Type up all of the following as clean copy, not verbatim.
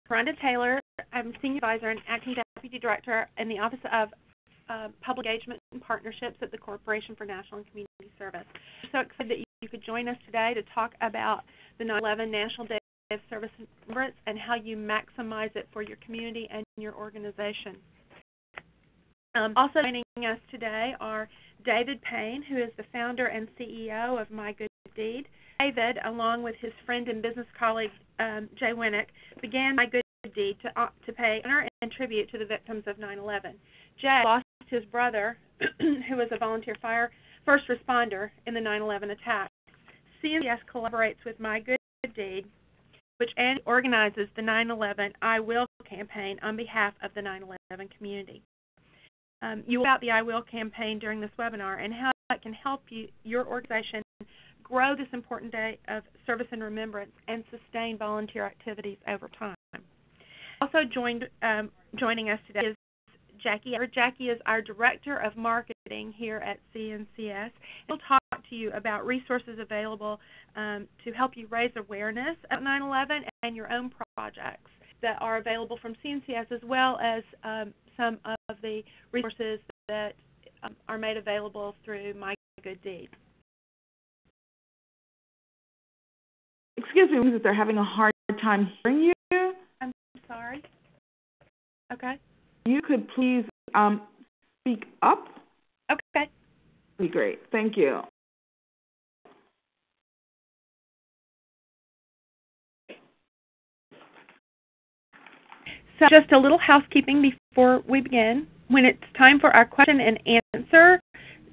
Rhonda Taylor. I'm Senior Advisor and Acting Deputy Director in the Office of Public Engagement and Partnerships at the Corporation for National and Community Service. We're so excited that you could join us today to talk about the 9/11 National Day of Service and Remembrance and how you maximize it for your community and your organization. Also joining us today are David Payne, who is the founder and CEO of My Good Deed. David, along with his friend and business colleague Jay Winnick, began My Good Deed to pay honor and tribute to the victims of 9/11. Jay lost his brother, who was a volunteer first responder in the 9/11 attack. CNCS collaborates with My Good Deed, which organizes the 9/11 I Will campaign on behalf of the 9/11 community. You will hear about the I Will campaign during this webinar and how it can help your organization grow this important day of service and remembrance and sustain volunteer activities over time. Also joining us today is Jackie. Jackie is our Director of Marketing here at CNCS. We'll talk to you about resources available to help you raise awareness of 9/11 and your own projects that are available from CNCS, as well as some of the resources that are made available through My Good Deed. Excuse me, because they're having a hard time hearing you. I'm sorry. Okay. You could please speak up. Okay. That'd be great. Thank you. So just a little housekeeping before we begin. When it's time for our question and answer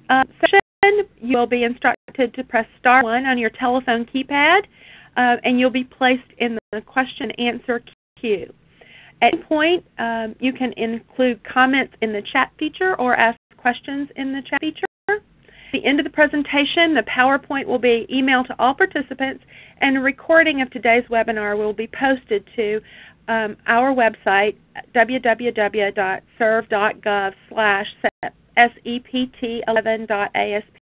session, you'll be instructed to press *1 on your telephone keypad, and you'll be placed in the question and answer queue. At any point, you can include comments in the chat feature or ask questions in the chat feature. At the end of the presentation, the PowerPoint will be emailed to all participants, and a recording of today's webinar will be posted to our website, www.serve.gov/sept11.asp.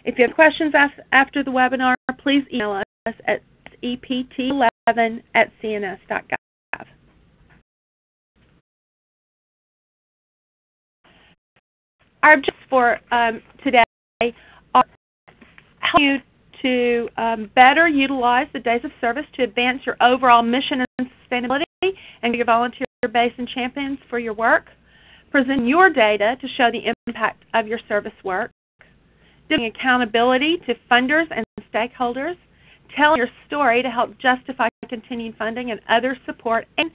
If you have questions after the webinar, please email us at sept11@cns.gov. Our objectives for today are help you to better utilize the days of service to advance your overall mission and sustainability and your volunteer base and champions for your work, present your data to show the impact of your service work, giving accountability to funders and stakeholders, tell your story to help justify continued funding and other support, and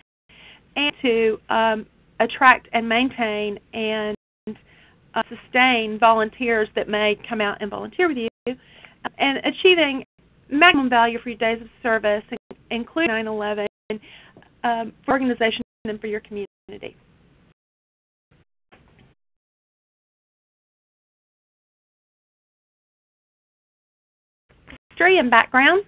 to attract and maintain and sustain volunteers that may come out and volunteer with you, and achieving maximum value for your days of service, including 9/11, for organization and for your community. History and background.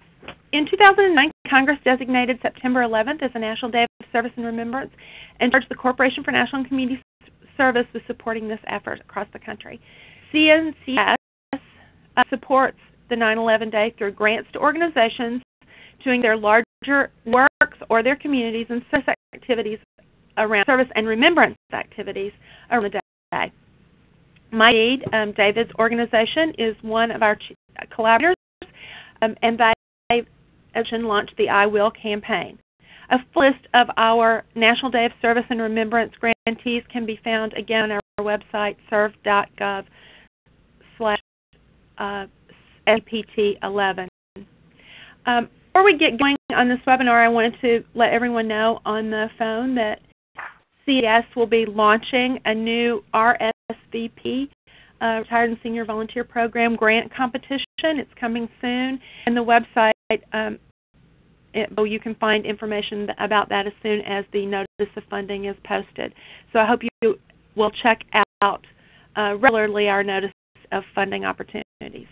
In 2009, Congress designated September 11th as a National Day of Service and Remembrance and charged the Corporation for National and Community Service with supporting this effort across the country. CNCS supports the 9/11 Day through grants to organizations doing their larger works or their communities and service activities around service and remembrance activities around the day. My Deed, David's organization, is one of our collaborators, and they launched the I Will campaign. A full list of our National Day of Service and Remembrance grantees can be found again on our website, serve.gov/sept11. Before we get going on this webinar, I wanted to let everyone know on the phone that CNCS will be launching a new RSVP, Retired and Senior Volunteer Program grant competition. It's coming soon, and the website you can find information about that as soon as the notice of funding is posted. So I hope you will check out regularly our notice of funding opportunities.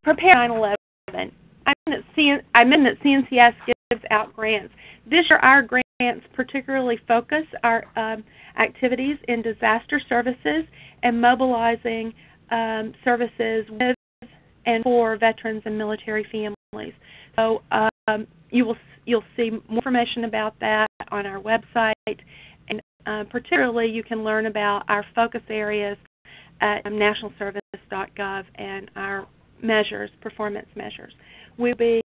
Prepare 9/11. I meant that CNCS gives out grants. This year, our grants particularly focus our activities in disaster services and mobilizing services with and for veterans and military families. So you'll see more information about that on our website, and particularly you can learn about our focus areas at nationalservice.gov and our measures, performance measures. We'll be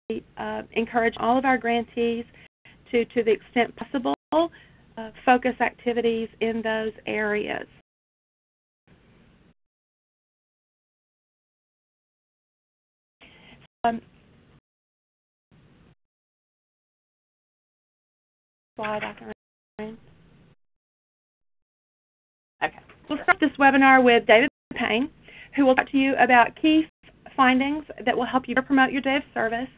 encouraging all of our grantees to the extent possible, focus activities in those areas. Slide I can run. Okay. We'll start this webinar with David Payne, who will talk to you about key findings that will help you promote your day of service.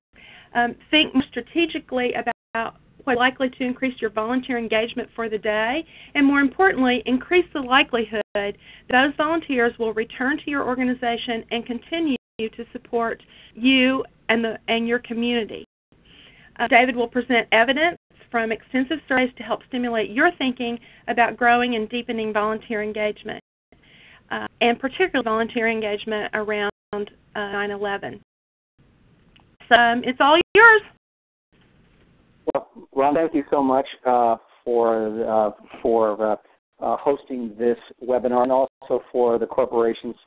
Think more strategically about what's likely to increase your volunteer engagement for the day, and more importantly, increase the likelihood those volunteers will return to your organization and continue to support you and your community. David will present evidence from extensive surveys to help stimulate your thinking about growing and deepening volunteer engagement, and particularly volunteer engagement around 9/11. So it's all yours. Well, Ron, thank you so much for hosting this webinar, and also for the corporation's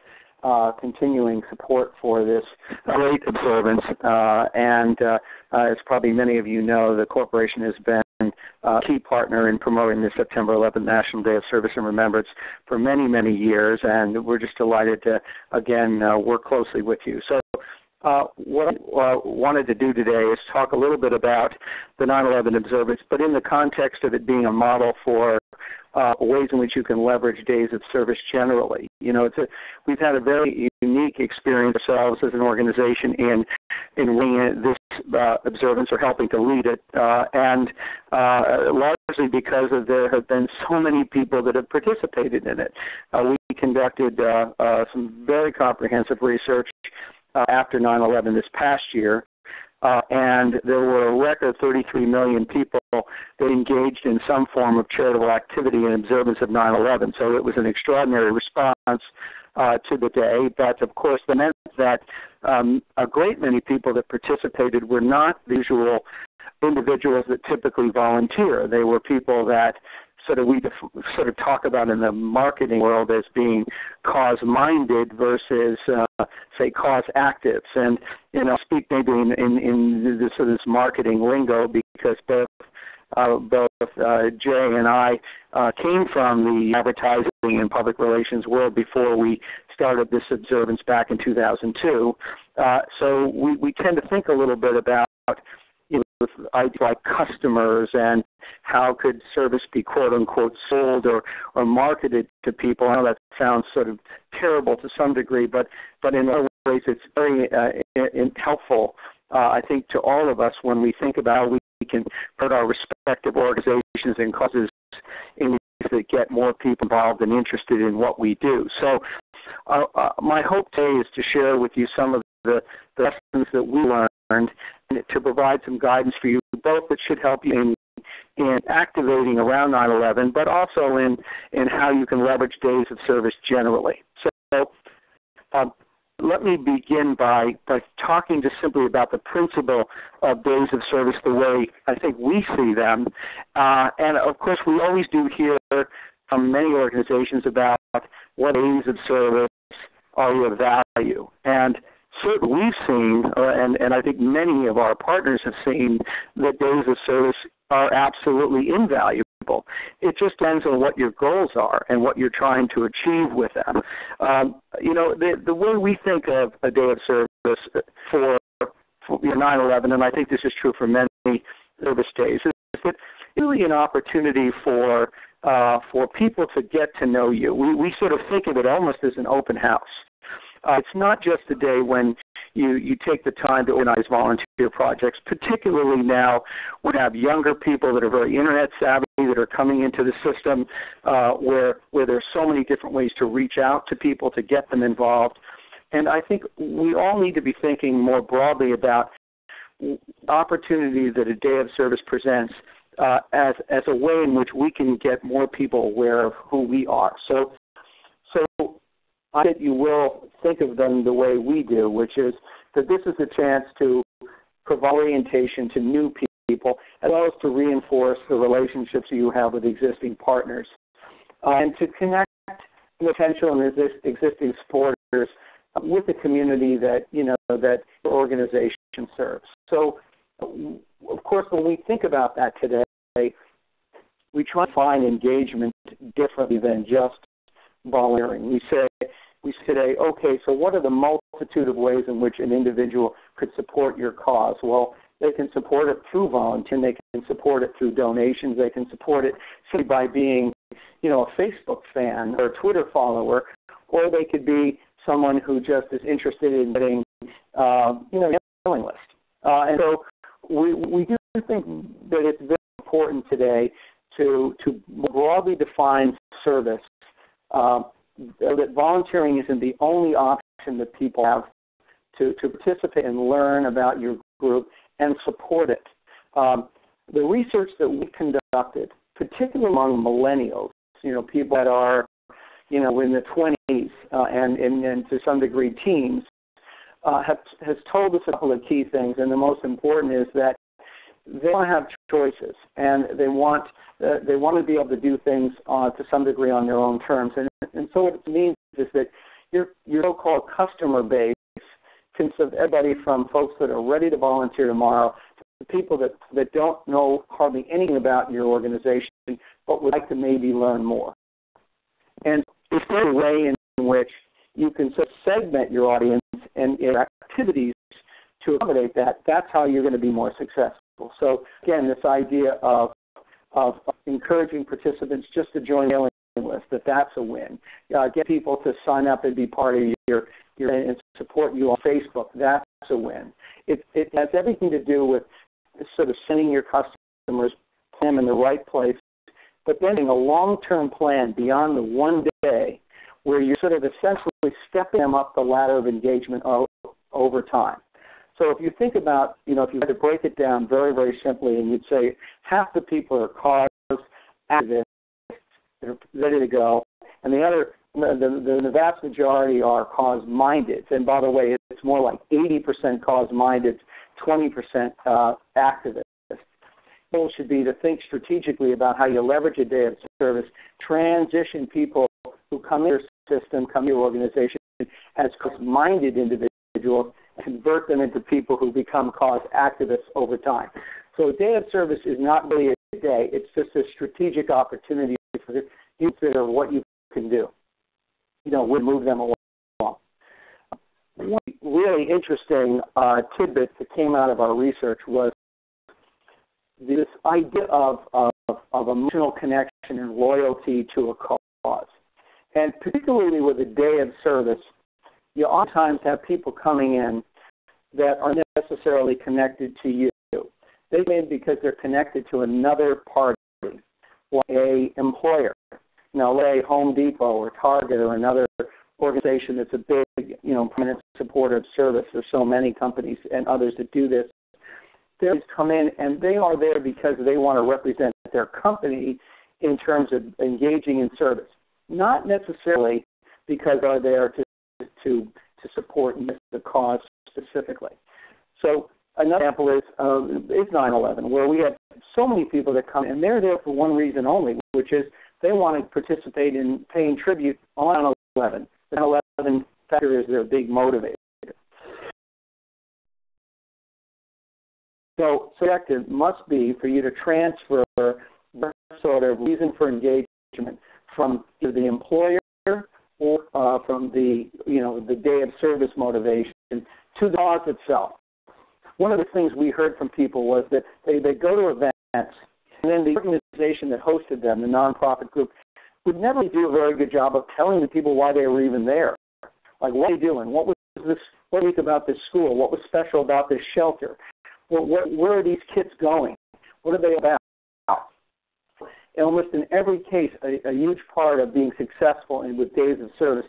continuing support for this great observance. As probably many of you know, the corporation has been a key partner in promoting the September 11th National Day of Service and Remembrance for many, many years, and we're just delighted to, again, work closely with you. So what I wanted to do today is talk a little bit about the 9/11 observance, but in the context of it being a model for ways in which you can leverage days of service generally. You know, we've had a very unique experience ourselves as an organization in running this observance or helping to lead it, and largely because there have been so many people that have participated in it. We conducted some very comprehensive research after 9/11 this past year, and there were a record 33 million people that engaged in some form of charitable activity in observance of 9/11. So it was an extraordinary response to the day, but of course that meant that a great many people that participated were not the usual individuals that typically volunteer. They were people that we talk about in the marketing world as being cause-minded versus, say, cause-actives. And, you know, speak maybe in this marketing lingo, because both Jay and I came from the advertising and public relations world before we started this observance back in 2002. So we tend to think a little bit about, you know, ideas like customers and how could service be quote-unquote sold or marketed to people. I know that sounds sort of terrible to some degree, but in other ways it's very helpful, I think, to all of us when we think about how we can put our respective organizations and causes in ways that get more people involved and interested in what we do. So my hope today is to share with you some of the lessons that we learned and to provide some guidance for you, both that should help you in activating around 9/11, but also in how you can leverage days of service generally. So let me begin by talking just simply about the principle of days of service the way I think we see them. And, of course, we always do hear from many organizations about what days of service are of value. And certainly we've seen, and I think many of our partners have seen, that days of service are absolutely invaluable. It just depends on what your goals are and what you're trying to achieve with them. You know, the way we think of a day of service for 9/11, and I think this is true for many service days, is that it's really an opportunity for people to get to know you. We sort of think of it almost as an open house. It's not just a day when you take the time to organize volunteer projects, particularly now we have younger people that are very internet savvy that are coming into the system where there's so many different ways to reach out to people to get them involved. And I think we all need to be thinking more broadly about opportunity that a day of service presents as a way in which we can get more people aware of who we are. So I think you will think of them the way we do, which is that this is a chance to provide orientation to new people, as well as to reinforce the relationships you have with existing partners, and to connect potential and existing supporters with the community that that your organization serves. So, of course, when we think about that today, we try to find engagement differently than just volunteering. We say today, okay, so what are the multitude of ways in which an individual could support your cause? Well, they can support it through volunteering. They can support it through donations. They can support it simply by being, a Facebook fan or a Twitter follower, or they could be someone who just is interested in getting, a mailing list. And so we do think that it's very important today to broadly define service, that volunteering isn't the only option that people have to participate and learn about your group and support it. The research that we conducted, particularly among millennials, people that are, in the 20s and to some degree teens, has told us a couple of key things, and the most important is that they want to have choices, and they want to be able to do things to some degree on their own terms. And so what it means is that your so-called customer base consists of everybody from folks that are ready to volunteer tomorrow to people that don't know hardly anything about your organization but would like to maybe learn more. And if there's a way in which you can sort of segment your audience and your activities to accommodate that, that's how you're going to be more successful. So, again, this idea of encouraging participants just to join the mailing list, that's a win. Get people to sign up and be part of your and support you on Facebook, that's a win. It has everything to do with sort of sending your customers, put them in the right place, but then having a long-term plan beyond the one day where you're sort of essentially stepping them up the ladder of engagement over time. So if you think about, if you had to break it down very, very simply, and you'd say half the people are cause activists, they're ready to go, and the vast majority are cause-minded. And by the way, it's more like 80% cause-minded, 20% activists. The goal should be to think strategically about how you leverage a day of service, transition people who come in your system, come to your organization as cause-minded individuals, convert them into people who become cause activists over time. So a day of service is not really a day. It's just a strategic opportunity for you to consider what you can do. We'll move them along. One really interesting tidbit that came out of our research was this idea of emotional connection and loyalty to a cause. And particularly with a day of service, you oftentimes have people coming in that aren't necessarily connected to you. They come in because they're connected to another party or a employer. Say Home Depot or Target or another organization that's a big, permanent supporter of service. There's so many companies and others that do this. They come in and they are there because they want to represent their company in terms of engaging in service, not necessarily because they're there to support the cause specifically. So another example is 9/11, where we have so many people that come and they're there for one reason only, which is they want to participate in paying tribute on 9/11. The 9/11 factor is their big motivator. So objective must be for you to transfer the sort of reason for engagement from either the employer or from the day of service motivation to the cause itself. One of the things we heard from people was that they go to events and then the organization that hosted them, the nonprofit group, would never do a very good job of telling the people why they were even there. Like, what are you doing? What was this? What do you think about this school? What was special about this shelter? Where are these kids going? What are they about? And almost in every case, a huge part of being successful with days of service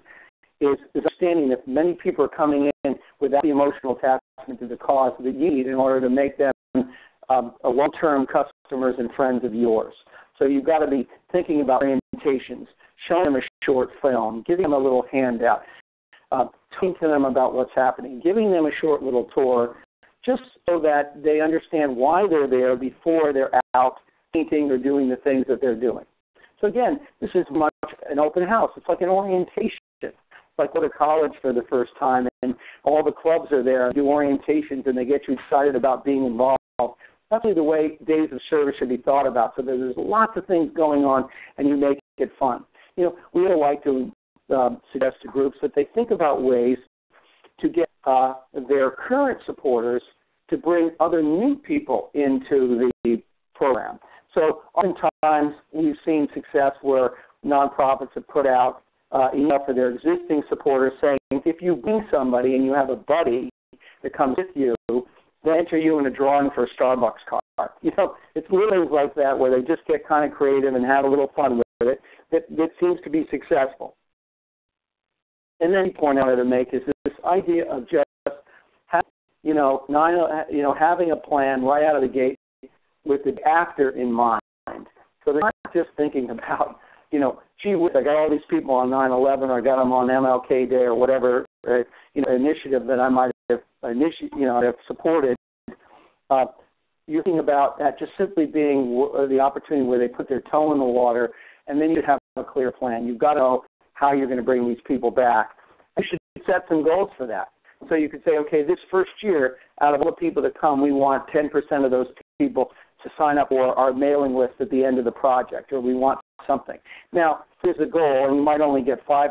is understanding that many people are coming in without the emotional attachment to the cause that you need in order to make them a long-term customers and friends of yours. So you've got to be thinking about orientations, showing them a short film, giving them a little handout, talking to them about what's happening, giving them a short little tour just so that they understand why they're there before they're out painting or doing the things that they're doing. So again, this is much an open house. It's like an orientation. It's like go to college for the first time and all the clubs are there and do orientations and they get you excited about being involved. That's really the way days of service should be thought about. So there's lots of things going on and you make it fun. You know, we would like to suggest to groups that they think about ways to get their current supporters to bring other new people into the program. So oftentimes we've seen success where nonprofits have put out email for their existing supporters saying, if you bring somebody and you have a buddy that comes with you, they'll enter you in a drawing for a Starbucks card. You know, it's little things like that where they just get kind of creative and have a little fun with it that seems to be successful. And then the point I wanted to make is this idea of just having a plan right out of the gate with the after in mind. So they're not just thinking about, gee whiz, I got all these people on 9/11 or I got them on MLK Day or whatever initiative that I might have have supported. You're thinking about that just simply being the opportunity where they put their toe in the water, and then you have a clear plan. You've got to know how you're going to bring these people back. You should set some goals for that. So you could say, okay, this first year, out of all the people that come, we want 10% of those people to sign up for our mailing list at the end of the project, or we want something. Now, here's a goal, and you might only get 5%.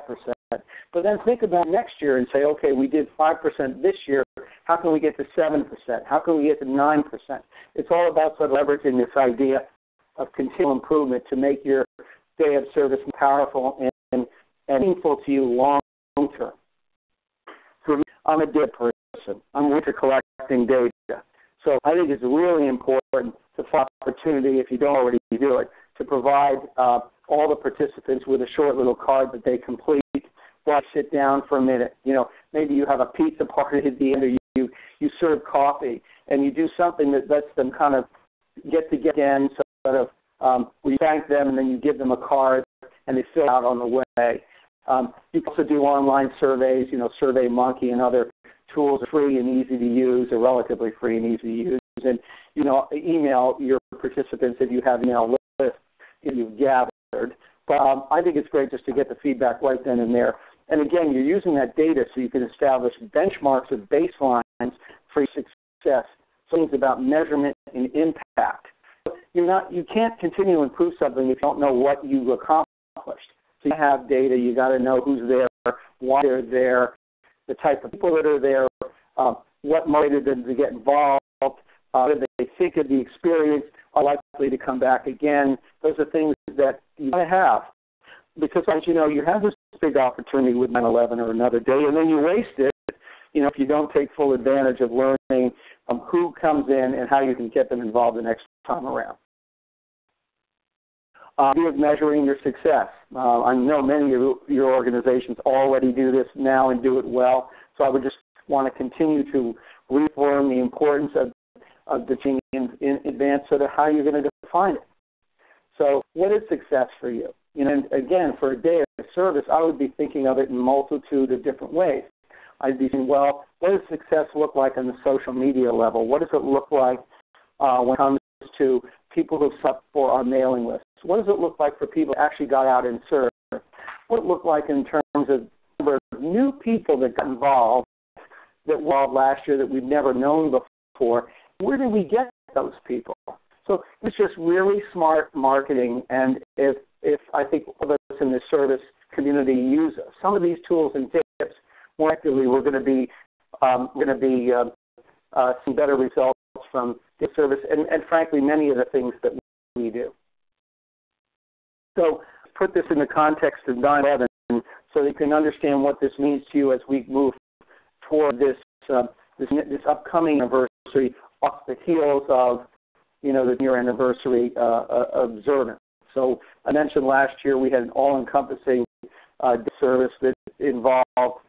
But then think about next year and say, okay, we did 5% this year. How can we get to 7%? How can we get to 9%? It's all about sort of leveraging this idea of continual improvement to make your day of service powerful and meaningful to you long term. For me, I'm a data person. I'm into collecting data. So I think it's really important to find opportunity, if you don't already do it, to provide all the participants with a short little card that they complete while I sit down for a minute. Maybe you have a pizza party at the end, or you serve coffee, and you do something that lets them kind of get together again, sort of we thank them, and then you give them a card, and they fill out on the way. You can also do online surveys. SurveyMonkey and other tools are free and easy to use, or relatively free and easy to use. And email your participants if you have email lists you've gathered. But I think it's great just to get the feedback right then and there. And again, you're using that data so you can establish benchmarks or baselines for success. Things about measurement and impact. You can't continue to improve something if you don't know what you've accomplished. So you have data, you got to know who's there, why they're there, the type of people that are there, what motivated them to get involved, what do they think of the experience, are likely to come back again. Those are things that you got to have. Because as you have this big opportunity with 9/11 or another day, and then you waste it, if you don't take full advantage of learning who comes in and how you can get them involved the next time around. You're measuring your success. I know many of your organizations already do this now and do it well, so I would just want to continue to reaffirm the importance of the change in advance so that how you're going to define it. So what is success for you? And again, for a day of service, I would be thinking of it in a multitude of different ways. I'd be saying, well, what does success look like on the social media level? What does it look like when it comes to people who've signed up for our mailing list? What does it look like for people who actually got out and served? What does it look like in terms of the number of new people that got involved that were involved last year that we've never known before? Where did we get those people? So it's just really smart marketing, and if I think all of us in the service community use some of these tools and tips more actively, we're going to be some better results from this service, and frankly, many of the things that we do. So put this in the context of 9/11 so you can understand what this means to you as we move toward this upcoming anniversary off the heels of the year anniversary observance. So I mentioned last year we had an all-encompassing service that involved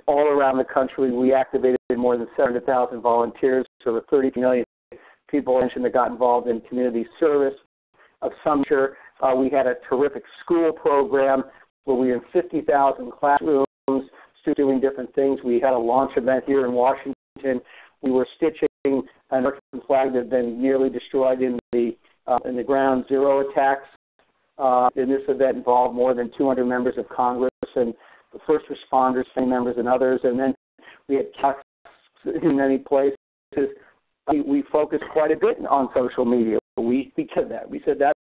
all around the country. We activated more than 700,000 volunteers, so the 30 million people mentioned that got involved in community service of some nature. We had a terrific school program where we were in 50,000 classrooms doing different things. We had a launch event here in Washington. We were stitching an American flag that had been nearly destroyed in the ground zero attacks. And this event involved more than 200 members of Congress and the first responders, family members, and others. And then we had kiosks in many places. We focused quite a bit on social media. We did that. We said that's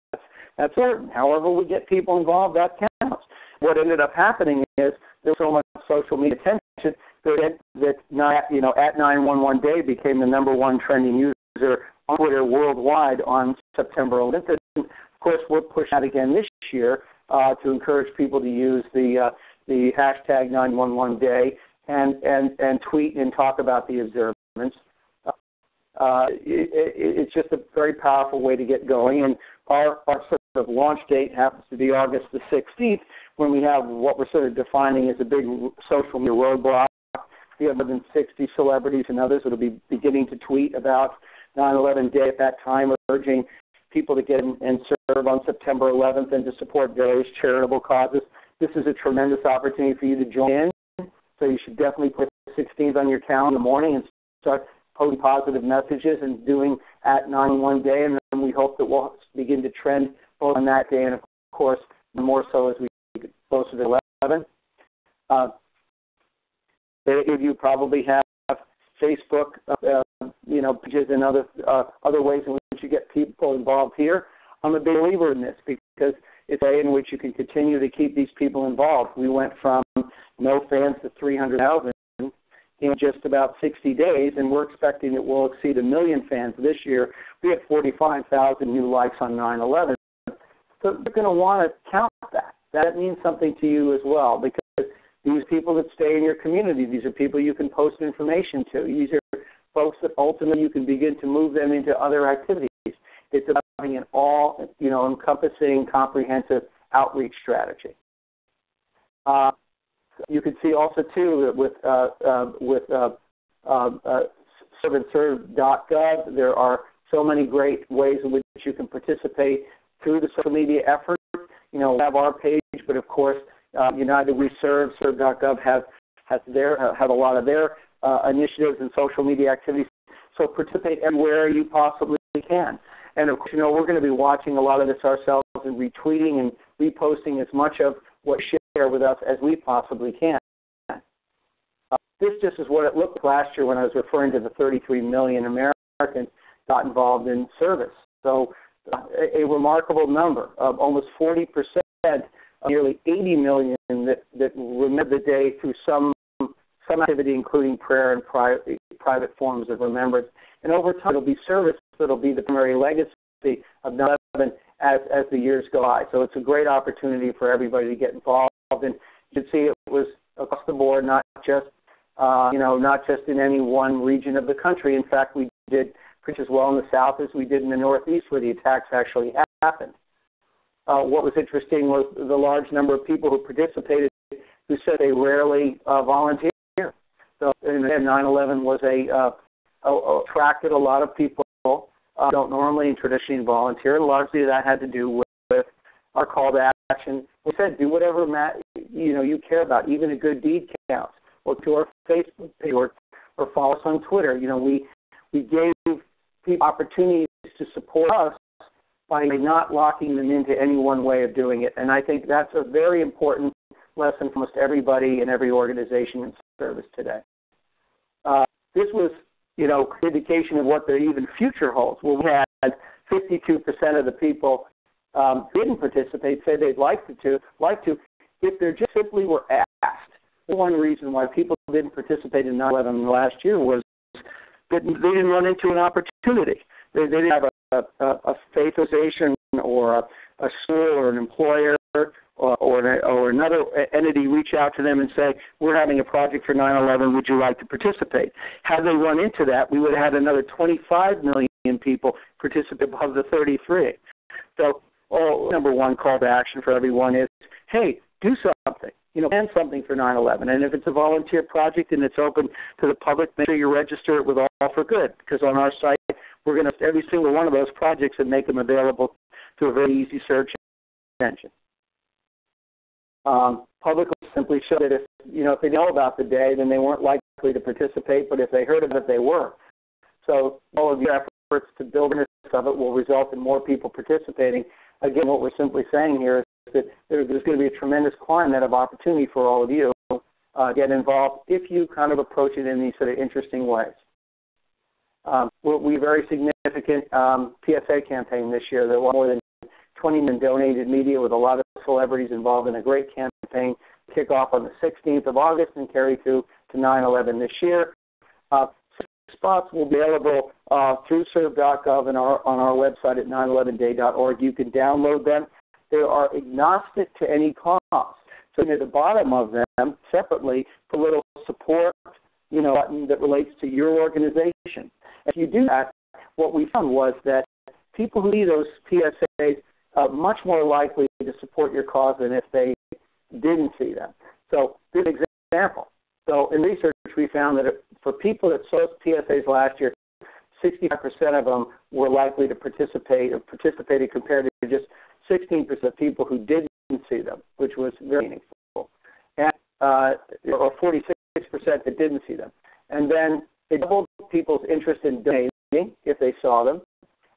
important. However we get people involved, that counts. What ended up happening is there was so much social media attention that at 911 Day became the #1 trending user on Twitter worldwide on September 11th. And of course, we'll push that again this year to encourage people to use the hashtag 911 Day and tweet and talk about the observance. It's just a very powerful way to get going. And our sort of launch date happens to be August the 16th, when we have what we're sort of defining as a big social media roadblock. We have more than 60 celebrities and others that will be beginning to tweet about 9/11 Day at that time, urging people to get in and serve on September 11th and to support various charitable causes. This is a tremendous opportunity for you to join in, so you should definitely put the 16th on your calendar in the morning and start posting positive messages and doing at 9/11 Day, and then we hope that we'll begin to trend both on that day and, of course, more so as we get closer to 11. Many of you probably have Facebook, pages and other ways in which you get people involved here. I'm a big believer in this because it's a way in which you can continue to keep these people involved. We went from no fans to 300,000 in just about 60 days, and we're expecting that we'll exceed 1 million fans this year. We had 45,000 new likes on 9/11. So you're going to want to count that. That means something to you as well, because these people that stay in your community, these are people you can post information to. These are folks that ultimately you can begin to move them into other activities. It's about having an all-encompassing, comprehensive outreach strategy. You can see also, too, that with serveandserve.gov, there are so many great ways in which you can participate through the social media effort. We have our page, but of course, United We Serve, serve.gov have a lot of their initiatives and social media activities. So participate everywhere you possibly can. And of course, we're going to be watching a lot of this ourselves and retweeting and reposting as much of what you share with us as we possibly can. This just is what it looked like last year when I was referring to the 33 million Americans got involved in service. So a remarkable number of almost 40%, of nearly 80 million that remember the day through some activity, including prayer and private forms of remembrance. And over time, it'll be service that'll be the primary legacy of 9/11 as the years go by. So it's a great opportunity for everybody to get involved. And you can see it was across the board, not just in any one region of the country. In fact, we did pretty as well in the South as we did in the Northeast, where the attacks actually happened. What was interesting was the large number of people who participated who said they rarely volunteer. So, and 9/11 was attracted a lot of people who don't normally and traditionally volunteer. Largely that had to do with our call to action. We said, do whatever you care about, even a good deed counts. Or to our Facebook page, or follow us on Twitter. We gave people opportunities to support us by not locking them into any one way of doing it. And I think that's a very important lesson for almost everybody in every organization in service today. This was, an indication of what the even future holds. Well, we had 52% of the people who didn't participate say they'd like to, if they just simply were asked. One reason why people didn't participate in 9/11 last year was that they didn't run into an opportunity. They didn't have a faith association or a school or an employer or another entity reach out to them and say, we're having a project for 9/11, would you like to participate? Had they run into that, we would have had another 25 million people participate above the 33. So, number one call to action for everyone is, hey, do something. Plan something for 9/11. And if it's a volunteer project and it's open to the public, make sure you register it with All for Good, because on our site, we're going to every single one of those projects and make them available to a very easy search engine. Public will simply show that if they know about the day, then they weren't likely to participate, but if they heard of it, they were. So all of your efforts to build awareness of it will result in more people participating. Again, what we're simply saying here is that there's going to be a tremendous climate of opportunity for all of you to get involved if you kind of approach it in these sort of interesting ways. We have a very significant PSA campaign this year. There were more than 20 million donated media with a lot of celebrities involved in a great campaign. Kick off on the 16th of August and carry through to 9/11 this year. Spots will be available through serve.gov and on our website at 911day.org. You can download them. They are agnostic to any cost. So at the bottom of them, separately, put a little support, button that relates to your organization. If you do that, what we found was that people who see those PSAs are much more likely to support your cause than if they didn't see them. So this is an example. So in research, we found that for people that saw PSAs last year, 65% of them were likely to participate or participated compared to just 16% of people who didn't see them, which was very meaningful. And, or 46% that didn't see them. And then it doubled people's interest in donating if they saw them,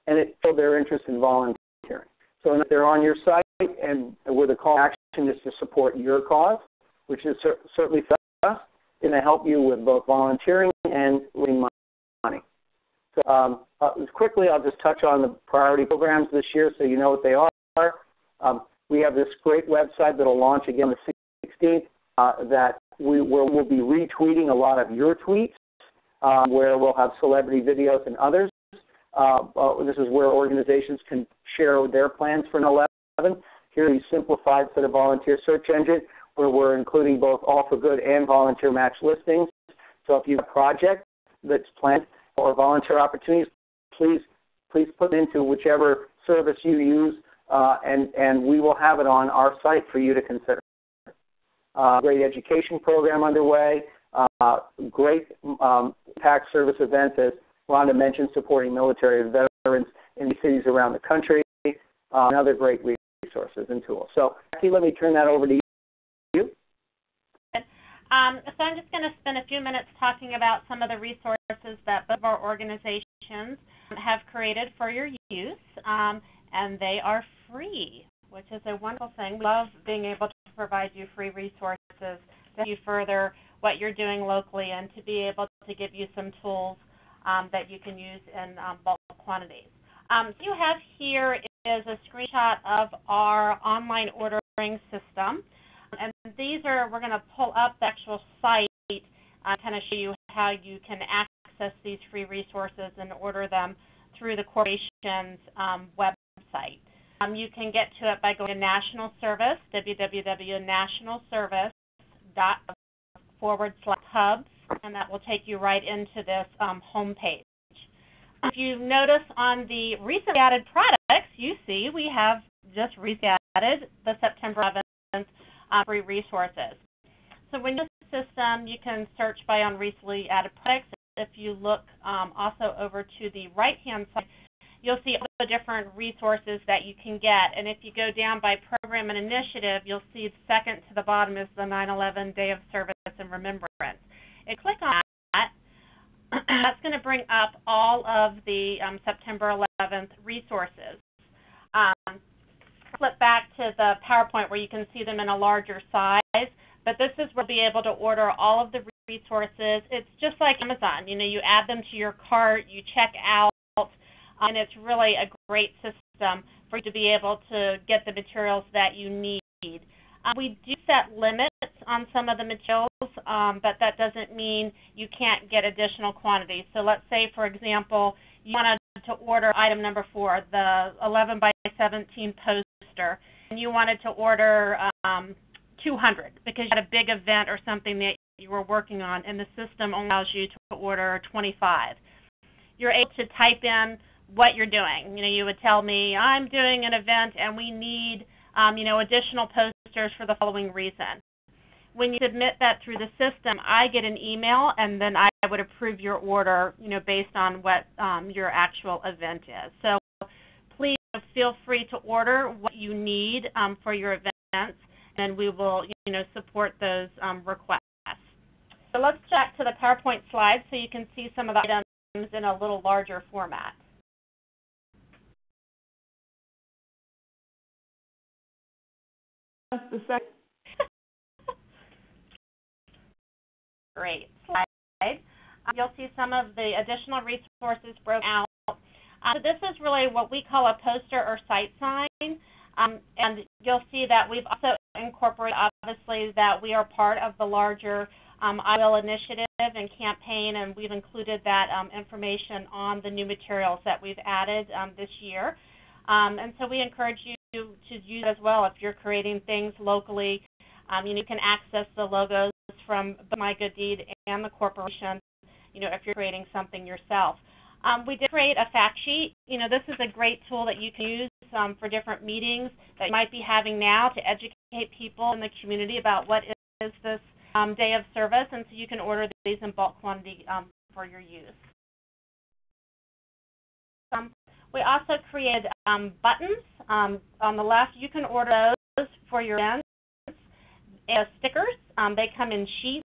and it doubled their interest in volunteering. So if they're on your site and where the call to action is to support your cause, which is certainly for us, it's going to help you with both volunteering and raising money. So quickly, I'll just touch on the priority programs this year so you know what they are. We have this great website that will launch again on the 16th that we'll be retweeting a lot of your tweets, where we'll have celebrity videos and others. This is where organizations can share their plans for 9/11. Here's a simplified set of volunteer search engine where we're including both all for good and volunteer match listings. So if you have a project that's planned or volunteer opportunities, please put it into whichever service you use, and we will have it on our site for you to consider. Great education program underway, great PAC service events, as Rhonda mentioned, supporting military and veterans in cities around the country, and other great resources and tools. So, Becky, let me turn that over to you. So I'm just going to spend a few minutes talking about some of the resources that both of our organizations have created for your use, and they are free, which is a wonderful thing. We love being able to provide you free resources to help you further what you're doing locally and to be able to give you some tools that you can use in bulk quantities. What you have here is a screenshot of our online ordering system. And these are, we're going to pull up the actual site and kind of show you how you can access these free resources and order them through the corporation's website. You can get to it by going to National Service, www.nationalservice.org/hubs, and that will take you right into this home page. If you notice on the recently added products, you see we have just recently added the September 11th free resources. So when you use the system, you can search by on recently added products. If you look also over to the right-hand side, you'll see all the different resources that you can get. And if you go down by program and initiative, you'll see the second to the bottom is the 9/11 Day of Service and Remembrance. And click on that. That's going to bring up all of the September 11th resources. Flip back to the PowerPoint where you can see them in a larger size, but this is where you'll be able to order all of the resources. It's just like Amazon. You add them to your cart, you check out, and it's really a great system for you to be able to get the materials that you need. We do set limits on some of the materials, but that doesn't mean you can't get additional quantities. So let's say, for example, you wanted to order item number 4, the 11 by 17 poster, and you wanted to order 200 because you had a big event or something that you were working on, and the system only allows you to order 25. You're able to type in what you're doing. You would tell me, I'm doing an event and we need additional posters for the following reason. When you submit that through the system, I get an email, and then I would approve your order, based on what your actual event is. So please feel free to order what you need for your events, and we will, support those requests. So let's check to the PowerPoint slide so you can see some of the items in a little larger format. Just a second. Great slide. You'll see some of the additional resources broken out. So this is really what we call a poster or site sign, and you'll see that we've also incorporated, obviously, that we are part of the larger I Will initiative and campaign, and we've included that information on the new materials that we've added this year. And so we encourage you to use it as well if you're creating things locally. You can access the logos from My Good Deed and the corporation, if you're creating something yourself. We did create a fact sheet. This is a great tool that you can use for different meetings that you might be having now to educate people in the community about what is this day of service, and so you can order these in bulk quantity for your use. We also created buttons. On the left, you can order those for your events. As stickers, they come in sheets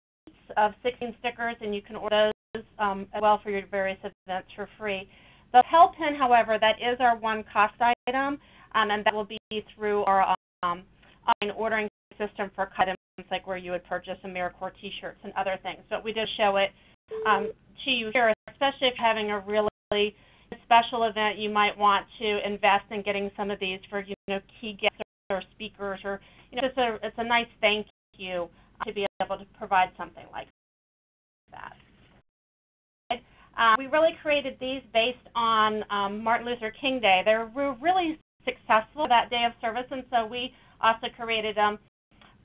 of 16 stickers, and you can order those as well for your various events for free. The Hell Pin, however, that is our one cost item, and that will be through our online ordering system for items like where you would purchase AmeriCorps T-shirts and other things. But we did show it to you here, especially if you're having a really special event. You might want to invest in getting some of these for key guests or speakers, or it's a nice thank you to be able to provide something like that. We really created these based on Martin Luther King Day. They were really successful that day of service, and so we also created them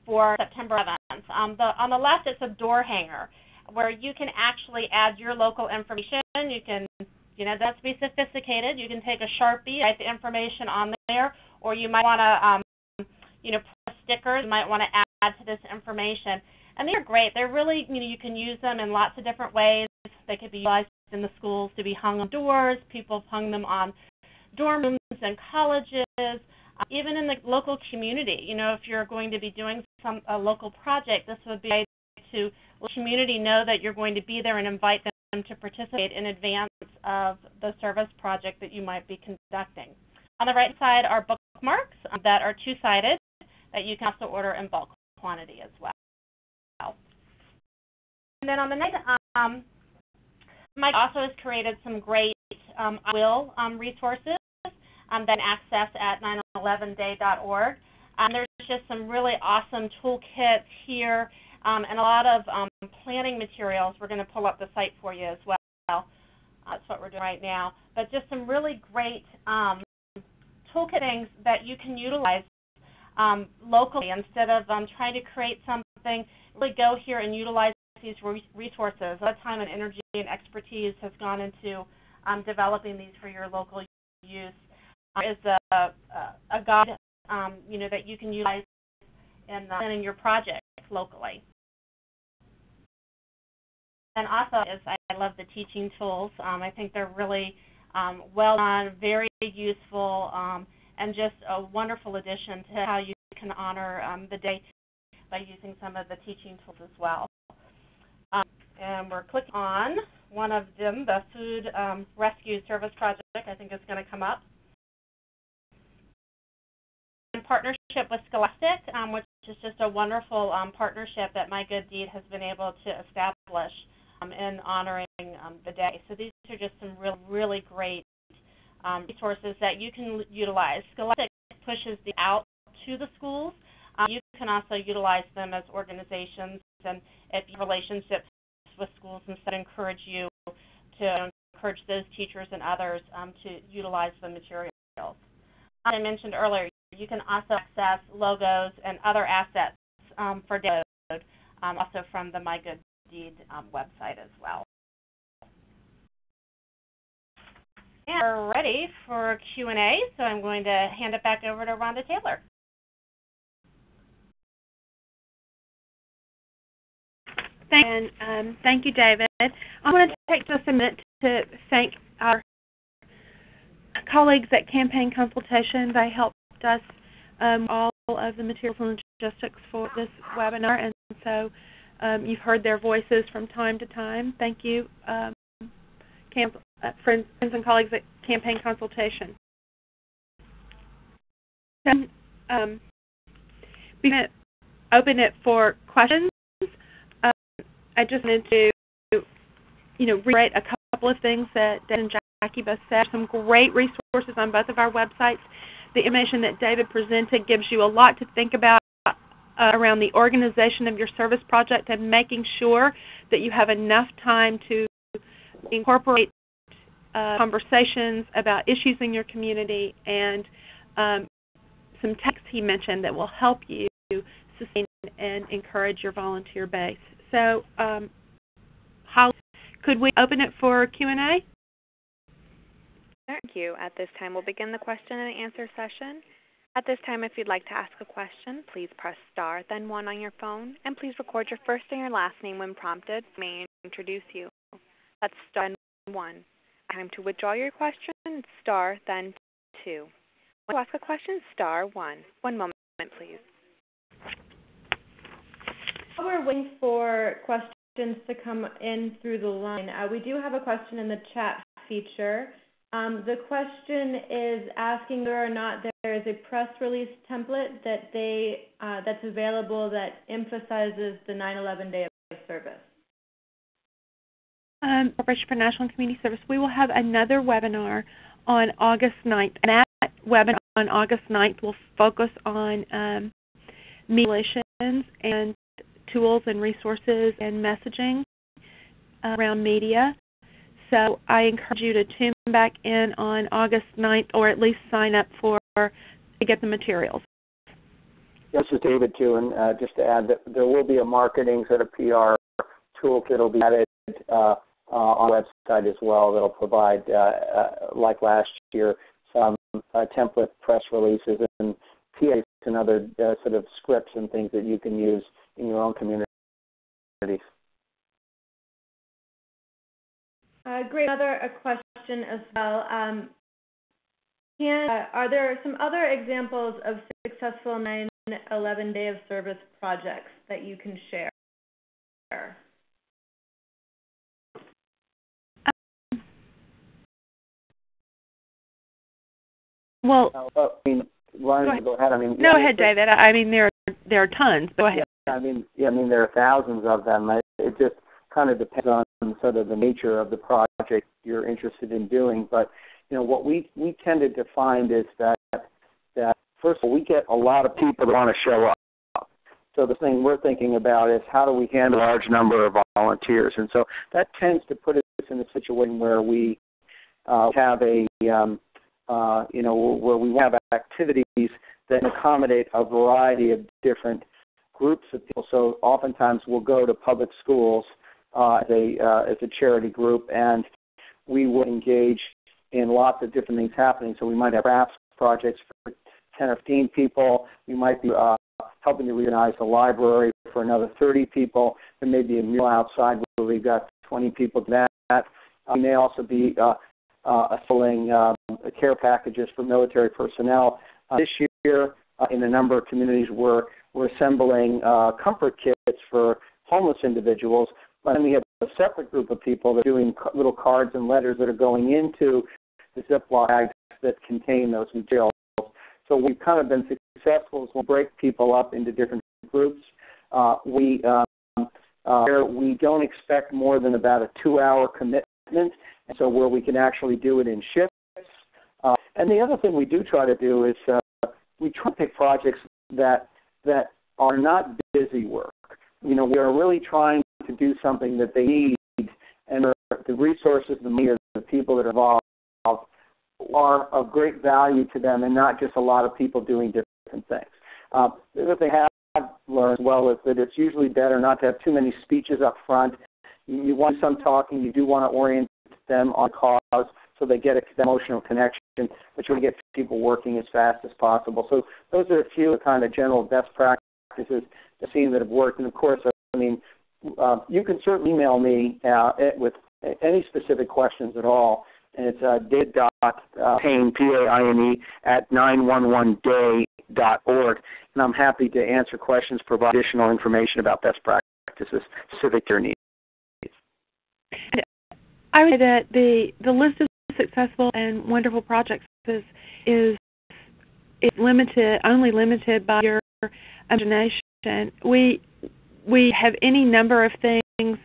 for September 11th. On the left, it's a door hanger where you can actually add your local information. You can, that's be sophisticated. You can take a Sharpie, write the information on there, or you might want to, put stickers. You might want to add to this information. And they're great. They're really, you can use them in lots of different ways. They could be utilized in the schools to be hung on doors. People have hung them on dorm rooms and colleges, even in the local community. If you're going to be doing a local project, this would be a way to let the community know that you're going to be there and invite them to participate in advance of the service project that you might be conducting. On the right side are bookmarks that are two-sided that you can also order in bulk quantity as well. And then on the next, Mike also has created some great I Will resources that access at 911day.org. There's just some really awesome toolkits here and a lot of planning materials. We're going to pull up the site for you as well. That's what we're doing right now. But just some really great toolkit things that you can utilize locally instead of trying to create something. Really go here and utilize these resources. A lot of time and energy and expertise has gone into developing these for your local use. Is a guide, that you can utilize in planning your project locally. And also, I love the teaching tools. I think they're really well done, very useful, and just a wonderful addition to how you can honor the day by using some of the teaching tools as well. And we're clicking on one of them, the Food Rescue Service Project, I think is going to come up. In partnership with Scholastic, which is just a wonderful partnership that My Good Deed has been able to establish in honoring the day. So these are just some really great resources that you can utilize. Scholastic pushes these out to the schools. You can also utilize them as organizations, and if you have relationships with schools, instead encourage you to encourage those teachers and others to utilize the materials. As I mentioned earlier, you can also access logos and other assets for download, also from the My Good Deed website as well. And we're ready for Q&A, so I'm going to hand it back over to Rhonda Taylor. Thank you, David. I want to take just a minute to thank our colleagues at Campaign Consultation. They helped us all of the materials and logistics for this webinar, and so you've heard their voices from time to time. Thank you, friends and colleagues at Campaign Consultation. Then we're going to open it for questions. I just wanted to, reiterate a couple of things that David and Jackie both said. Some great resources on both of our websites. The information that David presented gives you a lot to think about around the organization of your service project and making sure that you have enough time to incorporate conversations about issues in your community and some texts he mentioned that will help you sustain and encourage your volunteer base. So, Holly, could we open it for Q&A? Thank you. At this time, we'll begin the question and answer session. At this time, if you'd like to ask a question, please press star, then 1 on your phone, and please record your first and your last name when prompted. May I introduce you? That's star, then 1. Time to withdraw your question, star, then 2. To ask a question, star 1. One moment, please. While we're waiting for questions to come in through the line, we do have a question in the chat feature. The question is asking whether or not there is a press release template that's available that emphasizes the 9/11 Day of Service. Corporation for National and Community Service. We will have another webinar on August 9th. And that webinar on August 9th will focus on media relations and tools and resources and messaging around media. So I encourage you to tune back in on August 9th, or at least sign up to get the materials. This is David, too, and just to add that there will be a marketing sort of PR toolkit that will be added on the website as well that will provide, like last year, some template press releases and PSAs and other sort of scripts and things that you can use in your own communities. Great. A question as well. Are there some other examples of successful 9/11 Day of Service projects that you can share? Well, Ryan, go ahead. Go ahead, David. There are tons. Go ahead. There are thousands of them. It just kind of depends on sort of the nature of the project you're interested in doing. But what we tended to find is that first of all, we get a lot of people that want to show up. So the thing we're thinking about is how do we handle a large number of volunteers, and so that tends to put us in a situation where we have where we have activities that accommodate a variety of different groups of people. So oftentimes we'll go to public schools as a charity group, and we will engage in lots of different things happening. So we might have crafts projects for 10 or 15 people. We might be helping to reorganize the library for another 30 people. There may be a meal outside where we've got 20 people to that. We may also be selling care packages for military personnel. This year, in a number of communities, we're assembling comfort kits for homeless individuals. But then we have a separate group of people that are doing little cards and letters that are going into the Ziploc bags that contain those materials. So we've kind of been successful as we break people up into different groups. We don't expect more than about a 2-hour commitment, and so where we can actually do it in shifts. And the other thing we do try to do is we try to pick projects that are not busy work. We are really trying to do something that they need, and the resources, the money, the people that are involved are of great value to them, and not just a lot of people doing different things. The other thing I have learned as well is that it's usually better not to have too many speeches up front. You want some talking. You do want to orient them on cause so they get an emotional connection, but you want to get people working as fast as possible. So those are a few kind of general best practices I've seen that have worked. And of course, you can certainly email me with any specific questions at all. And it's david.payne, P-A-I-N-E, at 911day.org. And I'm happy to answer questions, provide additional information about best practices specific to your needs. I would say that the list of successful and wonderful projects is only limited by your imagination. We have any number of things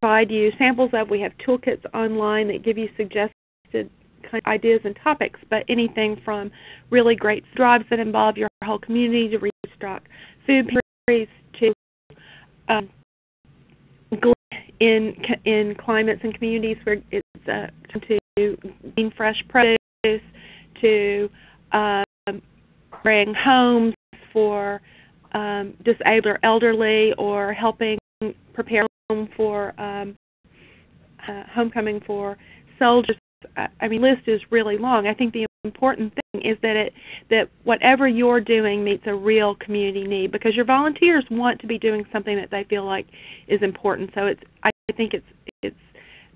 provide you samples of. We have toolkits online that give you suggested kind of ideas and topics, but anything from really great drives that involve your whole community to restock food pantries to in climates and communities where it's to gain fresh produce, to bring homes for disabled or elderly, or helping prepare home for homecoming for soldiers. I mean, the list is really long. I think the important thing is that whatever you're doing meets a real community need, because your volunteers want to be doing something that they feel like is important. So I think it's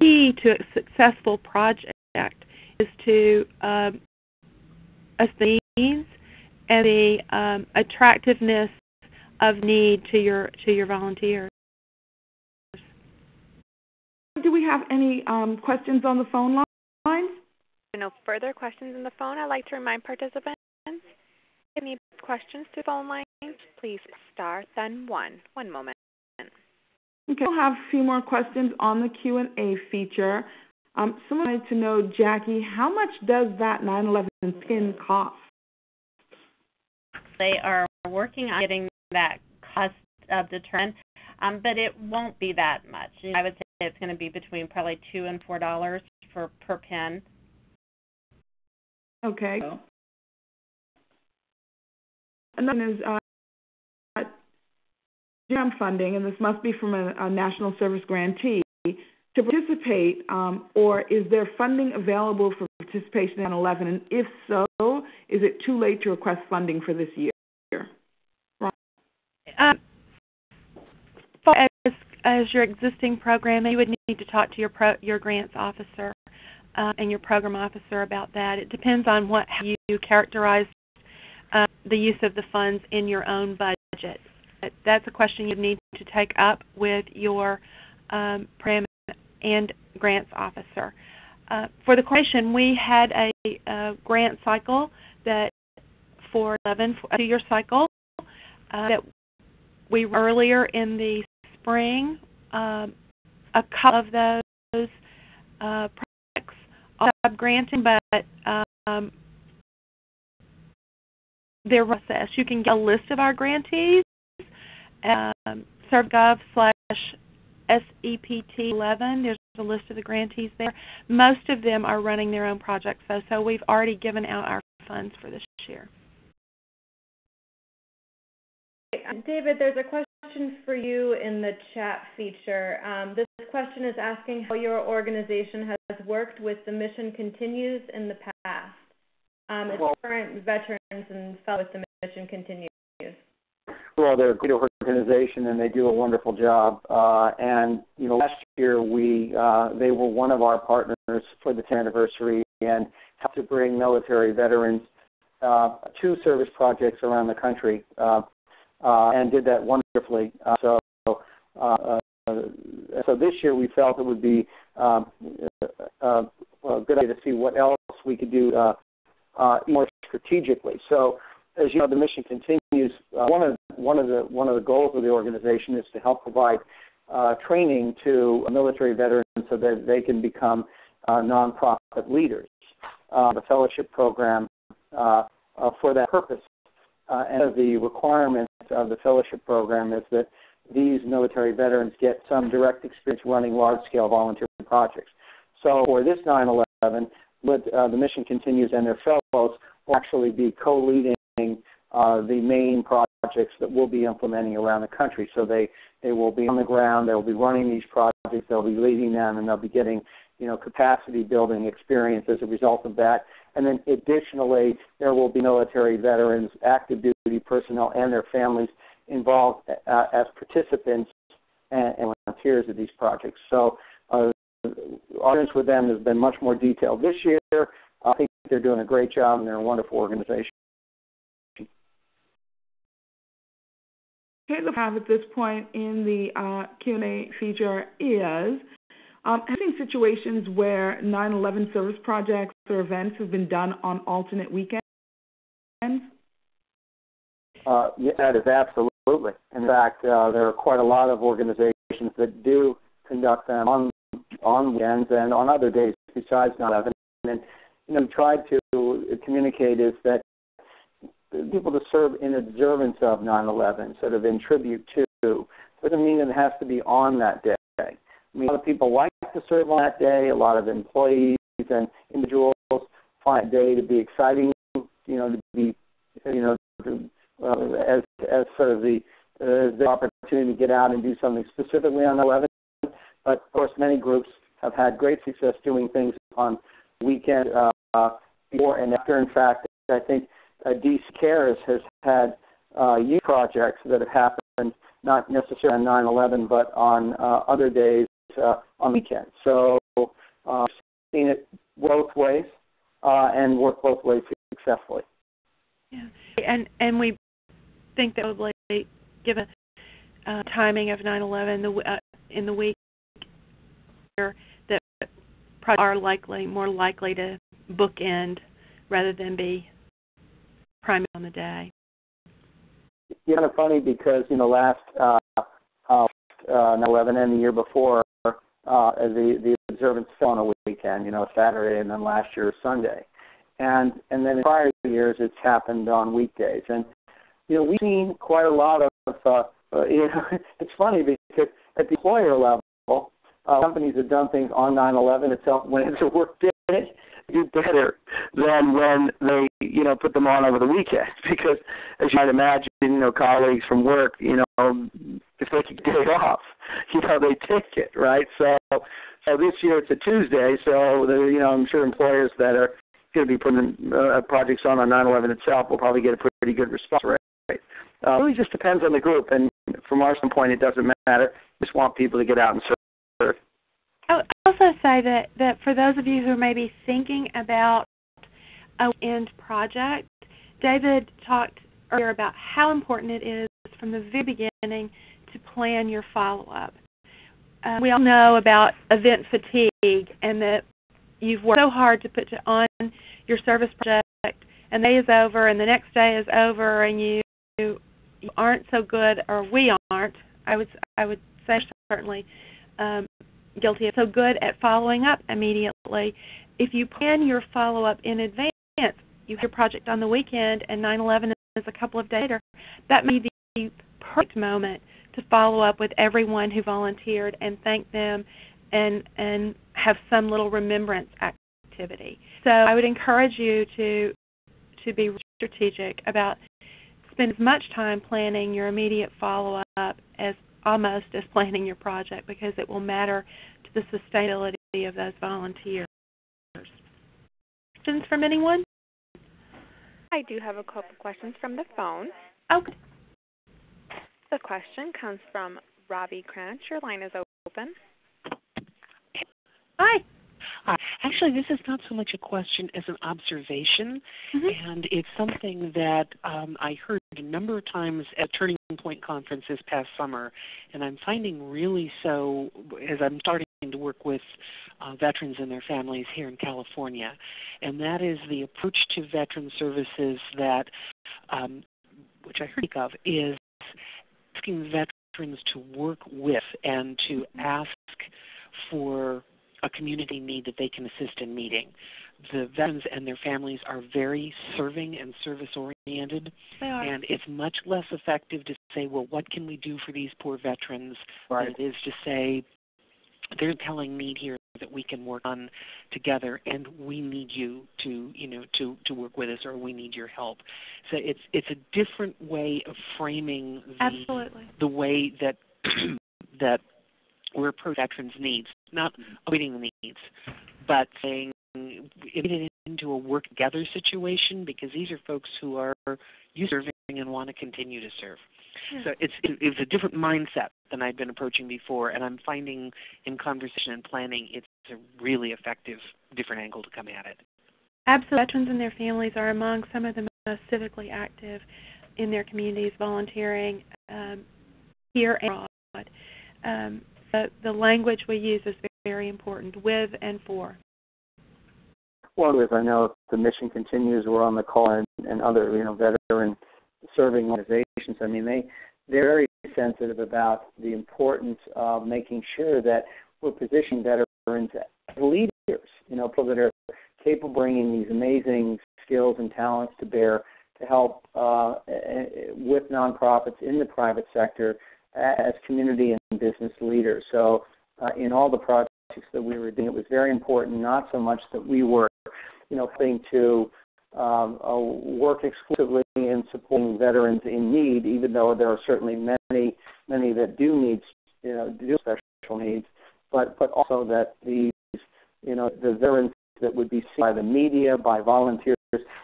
key to a successful project is to assess the needs and the attractiveness of need to your volunteers. Do we have any questions on the phone line? No further questions on the phone. I'd like to remind participants, if you have any questions through phone lines, please press star, then 1. One moment. Okay, we'll have a few more questions on the Q&A feature. Someone wanted to know, Jackie, how much does that 9/11 pin cost? They are working on getting that cost determined, but it won't be that much. I would say it's going to be between probably $2 and $4 per pin. Okay. Another one is GM funding, and this must be from a national service grantee, to participate, or is there funding available for participation in 9/11? And if so, is it too late to request funding for this year? As your existing program, you would need to talk to your grants officer and your program officer about that. It depends on how you characterize the use of the funds in your own budget. That's a question you need to take up with your program and grants officer. For the question, we had a grant cycle that for 11, a 2-year cycle that we earlier in the spring. A couple of those projects are granting, but they're processed. You can get a list of our grantees, ServGov/SEPT11. There's a list of the grantees there. Most of them are running their own projects, though, so we've already given out our funds for this year. David, there's a question for you in the chat feature. This question is asking how your organization has worked with the Mission Continues in the past. Its current veterans and fellows with the Mission Continues. Well, they're a great organization and they do a wonderful job. And last year they were one of our partners for the 10th anniversary and helped to bring military veterans to service projects around the country. And did that wonderfully. So this year we felt it would be a good idea to see what else we could do more strategically. So, as you know, the Mission Continues. One of the goals of the organization is to help provide training to military veterans so that they can become nonprofit leaders. The fellowship program for that purpose. And the requirement of the fellowship program is that these military veterans get some direct experience running large-scale volunteer projects. So for this 9/11, the Mission Continues and their fellows will actually be co-leading the main projects that we'll be implementing around the country. So they will be on the ground, they'll be running these projects, they'll be leading them, and they'll be getting capacity building experience as a result of that. And then additionally, there will be military veterans, active duty personnel, and their families involved as participants and volunteers of these projects. So our experience with them has been much more detailed this year. I think they're doing a great job, and they're a wonderful organization. Okay, the have at this point in the Q&A feature is Have you seen situations where 9/11 service projects or events have been done on alternate weekends? Yeah, that is absolutely. In fact, there are quite a lot of organizations that do conduct them on weekends and on other days besides 9/11. And we tried to communicate is that people to serve in observance of 9/11, sort of in tribute to, doesn't mean it has to be on that day. I mean, a lot of people like to serve on that day. A lot of employees and individuals find that day to be exciting, to be, as sort of the opportunity to get out and do something specifically on 9/11. But of course, many groups have had great success doing things on weekend before and after. In fact, I think DC Cares has had youth projects that have happened not necessarily on 9/11, but on other days on weekends. So I've seen it both ways and work both ways successfully. Yeah, and we think that probably, given timing of 9/11 in the week, that projects are more likely to bookend rather than be primary on the day. It's kind of funny because last 9/11 and the year before, the observance fell on a weekend, Saturday, and then last year Sunday, and then in prior years it's happened on weekdays, and we've seen quite a lot of it's funny because at the employer level, companies have done things on 9/11 itself when it's a work day. Do better than when they, put them on over the weekend, because as you might imagine, colleagues from work, if they take a day off, they take it, right? So this year it's a Tuesday, so I'm sure employers that are going to be putting projects on 9/11 itself will probably get a pretty good response rate. It really just depends on the group, and from our standpoint, it doesn't matter. We just want people to get out and serve. I would also say that for those of you who may be thinking about a end project, David talked earlier about how important it is from the very beginning to plan your follow-up. We all know about event fatigue and that you've worked so hard to put on your service project, and the day is over and the next day is over, and you aren't so good, or we aren't, I would say certainly, guilty of so good at following up immediately. If you plan your follow-up in advance, you have your project on the weekend and 9/11 is a couple of days later, that may be the perfect moment to follow up with everyone who volunteered and thank them and have some little remembrance activity. So I would encourage you to be strategic about spend as much time planning your immediate follow-up as almost as planning your project, because it will matter to the sustainability of those volunteers. Questions from anyone? I do have a couple questions from the phone. Okay. The question comes from Robbie Cranch. Your line is open. Hi. Actually, this is not so much a question as an observation, and it's something that I heard a number of times at Turning Point Conference this past summer, and I'm finding really so as I'm starting to work with veterans and their families here in California, and that is the approach to veteran services that, which I heard of, is asking veterans to work with and to ask for a community need that they can assist in meeting. The veterans and their families are very serving and service-oriented, and it's much less effective to say, well, what can we do for these poor veterans, than it is to say, there's a compelling need here that we can work on together, and we need you to work with us, or we need your help. So it's a different way of framing the way that that we're approaching veterans' needs, not avoiding the needs, but saying it into a work-together situation, because these are folks who are used to serving and want to continue to serve. Yeah. So it's a different mindset than I'd been approaching before, and I'm finding in conversation and planning it's a really effective, different angle to come at it. Absolutely. Veterans and their families are among some of the most civically active in their communities, volunteering here and abroad. The language we use is very important, with and for. Well, as I know, the mission continues. We're on the call, and other, veteran serving organizations. I mean, they're very sensitive about the importance of making sure that we're positioning veterans as leaders. People that are capable of bringing these amazing skills and talents to bear to help with nonprofits in the private sector as community and business leaders. So, in all the projects that we were doing, it was very important. Not so much that we were helping to work exclusively in supporting veterans in need, even though there are certainly many that do need, do special needs, but also that these, the veterans that would be seen by the media, by volunteers,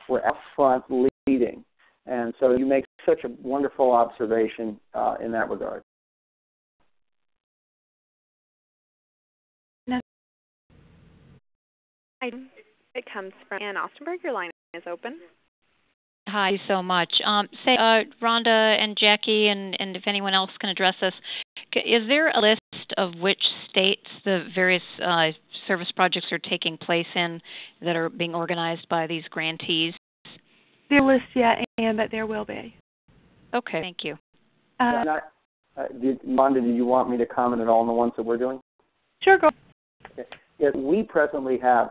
were out front leading. And so you make such a wonderful observation in that regard. It comes from Ann Ostenberg. Your line is open. Hi, so much. Rhonda and Jackie, and if anyone else can address this, is there a list of which states the various service projects are taking place in that are being organized by these grantees? There's a list yet, Ann, but there will be. Okay, thank you. Rhonda, do you want me to comment at all on the ones that we're doing? Sure, go. Okay. Yes, we presently have,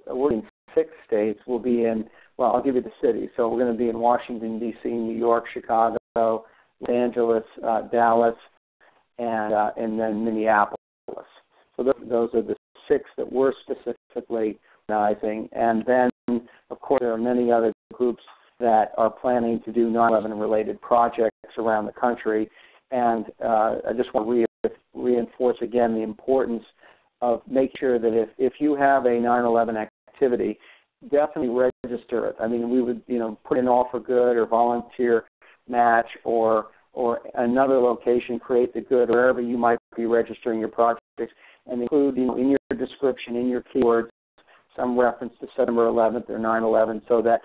we're in 6 states. We'll be in, well, I'll give you the cities. So we're going to be in Washington, D.C., New York, Chicago, Los Angeles, Dallas, and then Minneapolis. So those are the 6 that we're specifically organizing. And then, of course, there are many other groups that are planning to do 9/11-related projects around the country. And I just want to reinforce again the importance of making sure that if you have a 9/11 activity, definitely register it. I mean, we would, put in all for good or volunteer match or another location, create the good, wherever you might be registering your projects, and include, in your description, in your keywords, some reference to September 11th or 9/11, so that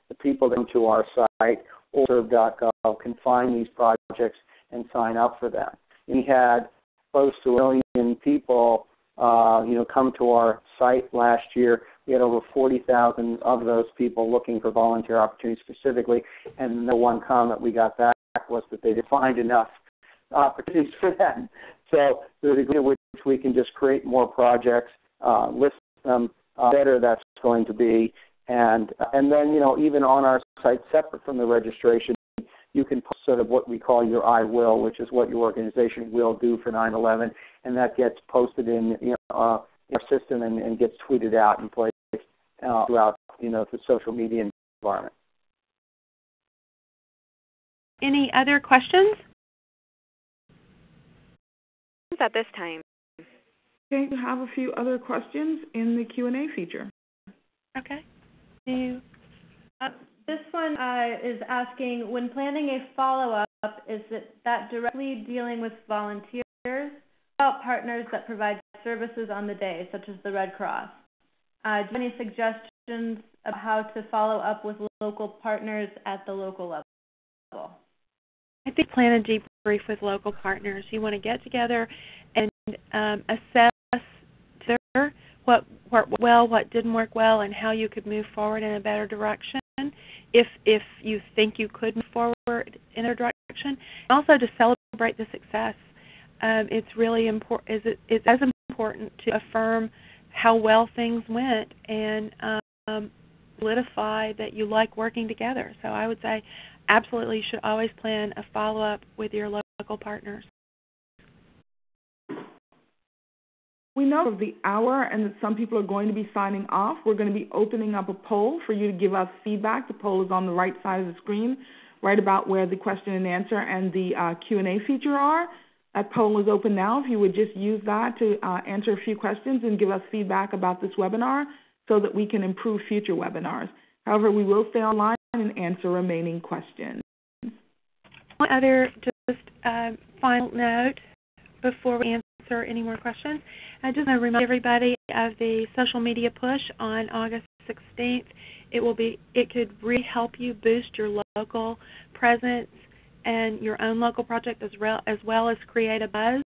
the people that come to our site, or serve.gov, can find these projects and sign up for them. We had close to 1 million people come to our site last year. We had over 40,000 of those people looking for volunteer opportunities specifically, and the one comment we got back was that they didn't find enough opportunities for them. So the degree to which we can just create more projects, list them, better that's going to be. And then, even on our site, separate from the registration, you can post sort of what we call your I will, which is what your organization will do for 9/11, and that gets posted in our system and gets tweeted out and placed throughout the social media environment. Any other questions? At this time. Okay, we have a few other questions in the Q&A feature. Okay. This one is asking, when planning a follow-up, is that directly dealing with volunteers, about partners that provide services on the day, such as the Red Cross? Do you have any suggestions of how to follow up with local partners at the local level? I think plan a debrief with local partners. You want to get together and assess what worked well, what didn't work well, and how you could move forward in a better direction. If you think you could move forward in a direction, and also to celebrate the success. It's really important. It's as important to affirm how well things went and solidify that you like working together. So I would say, absolutely, you should always plan a follow-up with your local partners. We know of the hour and that some people are going to be signing off. We're going to be opening up a poll for you to give us feedback. The poll is on the right side of the screen, right about where the question and answer and the Q&A feature are. That poll is open now. If you would just use that to answer a few questions and give us feedback about this webinar so that we can improve future webinars. However, we will stay online and answer remaining questions. One other final note before we answer any more questions. I just want to remind everybody of the social media push on August 16th. It could really help you boost your local presence and your own local project as well as create a buzz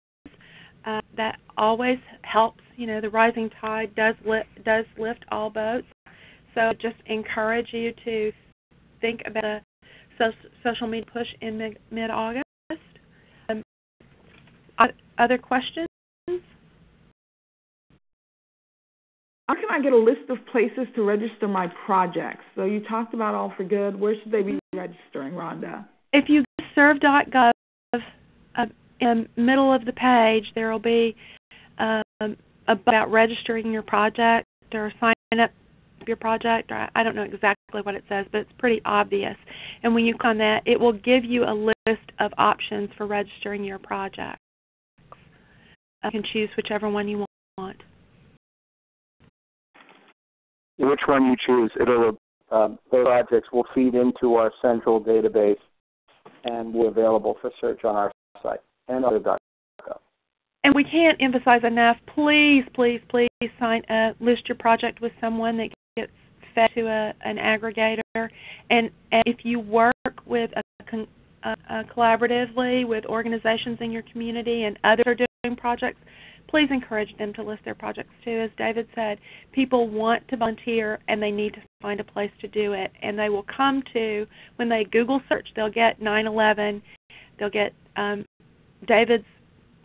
That always helps. You know, the rising tide does lift all boats. So just encourage you to think about a social media push in mid-August. Other questions? How can I get a list of places to register my projects? So you talked about All for Good. Where should they be registering, Rhonda? If you go to serve.gov, in the middle of the page, there will be about registering your project or signing up your project. Or I don't know exactly what it says, but it's pretty obvious. And when you click on that, it will give you a list of options for registering your project. You can choose whichever one you want. Which one you choose, those projects will feed into our central database and will be available for search on our site and other.gov. And we can't emphasize enough, please, please, please list your project with someone that gets fed to an aggregator. And if you work with collaboratively with organizations in your community and others are doing projects, please encourage them to list their projects too. As David said, people want to volunteer and they need to find a place to do it. And they will come to, when they Google search, they'll get 9/11, they'll get David's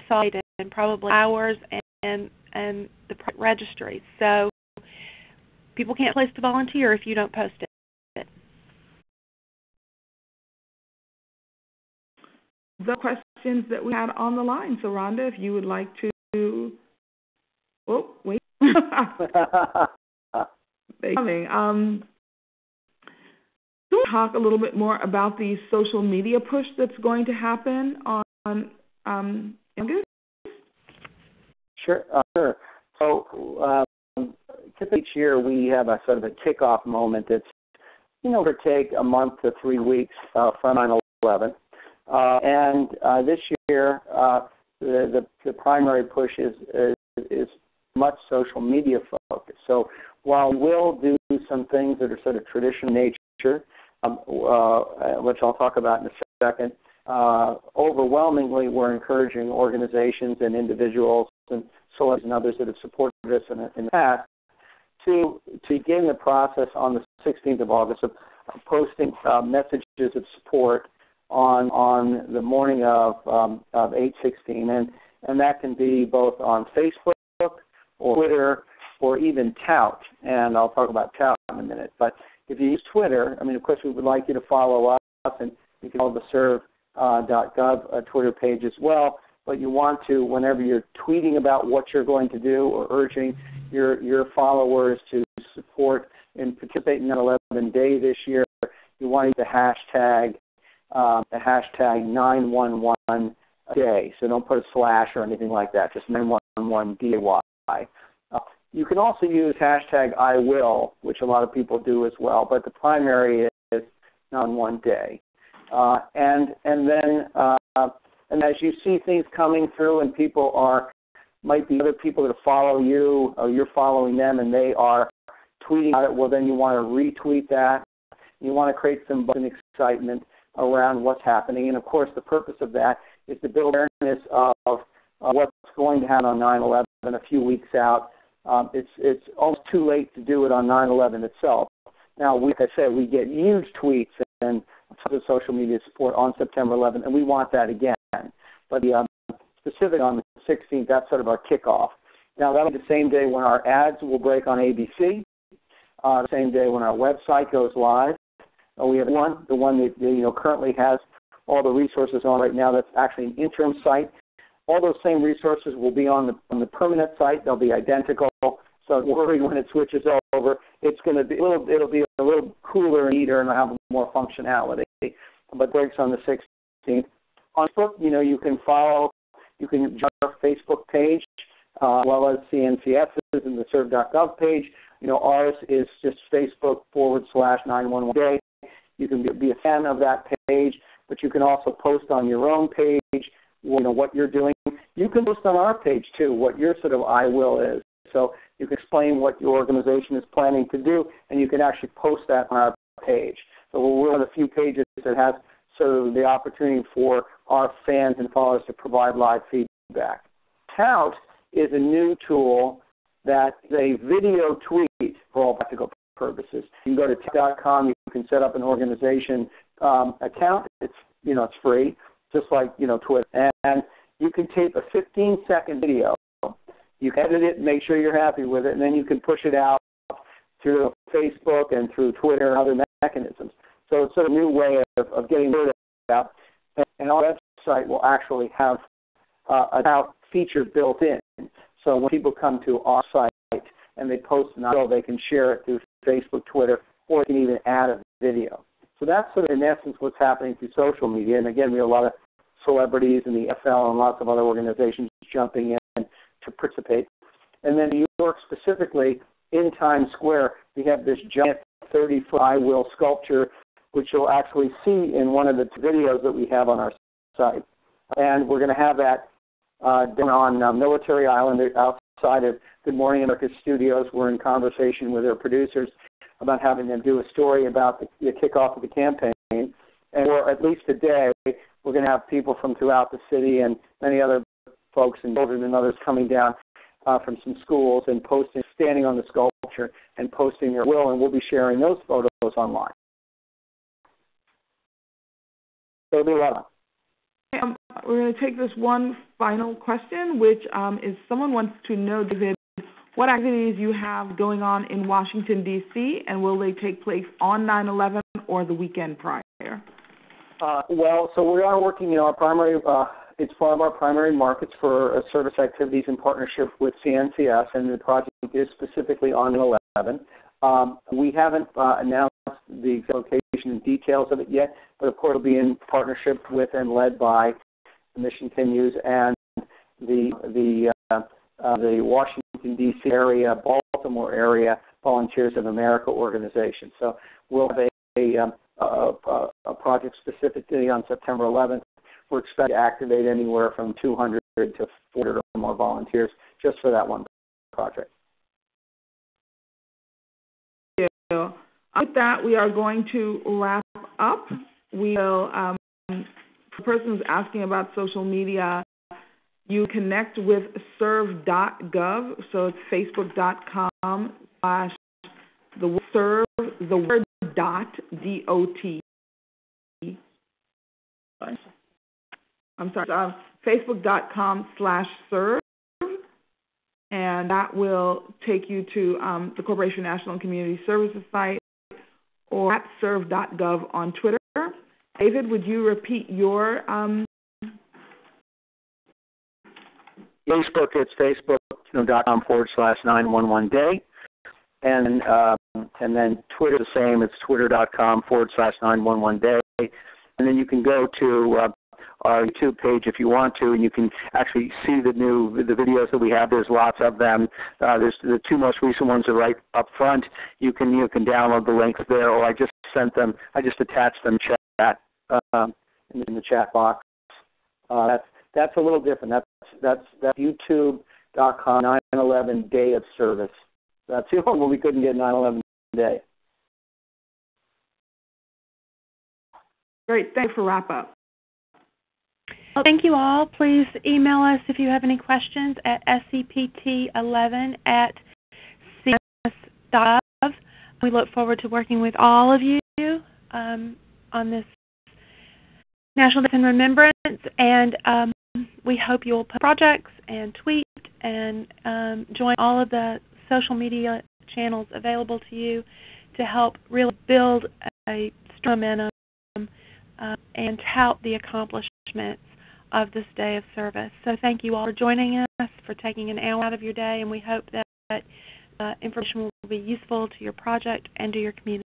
site and probably ours and the registry. So people can't place to volunteer if you don't post it. The questions that we had on the line. So Rhonda, if you would like to wait. Coming. We'll talk a little bit more about the social media push that's going to happen on August. Sure. So typically each year we have a sort of a kickoff moment that's, over take a month to 3 weeks from 9/11. And this year the primary push is much social media focused. So while we will do some things that are sort of traditional in nature, which I'll talk about in a second, overwhelmingly we're encouraging organizations and individuals and celebrities and others that have supported us in the past to begin the process on the 16th of August of posting messages of support on the morning of 8/16, and that can be both on Facebook or Twitter or even Tout, and I'll talk about Tout in a minute. But if you use Twitter, of course, we would like you to follow us, and you can follow the serve.gov Twitter page as well. But you want to, whenever you're tweeting about what you're going to do or urging your followers to support and participate in 9/11 Day this year, you want to use the hashtag 911 day. So don't put a slash or anything like that, just 911 DAY. You can also use hashtag I will, which a lot of people do as well, but the primary is 911 day. And as you see things coming through and might be other people that follow you or you're following them and they are tweeting about it, well then you want to retweet that. You want to create some buzz and excitement around what's happening. And of course the purpose of that is to build awareness of what's going to happen on 9/11 a few weeks out. It's almost too late to do it on 9/11 itself. Now, like I said, we get huge tweets and tons of social media support on September 11th, and we want that again. But the specific on the 16th, that's sort of our kickoff. Now, that'll be the same day when our ads will break on ABC, the same day when our website goes live. We have the one that currently has all the resources on right now. That's actually an interim site. All those same resources will be on the permanent site. They'll be identical. So don't worry when it switches over. It'll be a little cooler and neater and have more functionality. But breaks on the 16th. On Facebook, you can join our Facebook page, as well as CNCS's and the serve.gov page. Ours is just Facebook.com/911 day. You can be a fan of that page, but you can also post on your own page, what you're doing. You can post on our page, too, what your sort of I will is. So you can explain what your organization is planning to do, and you can actually post that on our page. So we're one of the few pages that has sort of the opportunity for our fans and followers to provide live feedback. Account is a new tool that is a video tweet for all practical purposes. You can go to tech.com. You can set up an organization account. It's free, just like Twitter. And you can tape a 15-second video. You can edit it, make sure you're happy with it, and then you can push it out through Facebook and through Twitter and other mechanisms. So it's a new way of getting word out. And our website will actually have an out feature built in. So when people come to our site and they post an article, they can share it through Facebook, Twitter, or they can even add a video. So that's sort of, in essence, what's happening through social media. And again, we have a lot of celebrities in the NFL and lots of other organizations jumping in to participate. And then in New York specifically, in Times Square, we have this giant 30-foot I Will sculpture, which you'll actually see in one of the videos that we have on our site. And we're going to have that down on Military Island outside of Good Morning America Studios. We're in conversation with their producers about having them do a story about the kickoff of the campaign. And for at least a day, we're going to have people from throughout the city and many other folks and children and others coming down from some schools and posting, standing on the sculpture and posting their will, and we'll be sharing those photos online. So it'll be a lot of fun. We're going to take this one final question, which is someone wants to know, David, what activities you have going on in Washington, D.C., and will they take place on 9/11 or the weekend prior? Well, so we are working, our primary, it's one of our primary markets for service activities in partnership with CNCS, and the project is specifically on 9/11. We haven't announced the location and details of it yet, but of course it'll be in partnership with and led by the Mission Continues and the Washington, D.C. area, Baltimore area Volunteers of America organization. So we'll have a project specifically on September 11th. We're expecting to activate anywhere from 200 to 400 or more volunteers just for that one project. Thank you. With that, we are going to wrap up. We will, for the person who's asking about social media, you connect with serve.gov, so it's facebook.com/serve, the word .dot. I'm sorry, facebook.com/serve, and that will take you to the Corporation National and Community Services site, or at serve.gov on Twitter. David, would you repeat your Facebook, it's facebook.com/911day. And then Twitter, the same, it's twitter.com/911day. And then you can go to our YouTube page if you want to, and you can actually see the videos that we have. There's lots of them. There's the two most recent ones are right up front. You can download the links there, or I just sent them. I just attached them in the chat box. That's a little different. That's YouTube.com 9/11 Day of Service. That's the only one we couldn't get 9/11 Day. Great. Thanks for wrap up. Thank you all. Please email us if you have any questions at scpt11@cs.gov. We look forward to working with all of you on this National Service and Remembrance, and we hope you'll post projects and tweet and join all of the social media channels available to you to help really build a strong momentum and tout the accomplishments of this day of service. So thank you all for joining us, for taking an hour out of your day, and we hope that information will be useful to your project and to your community.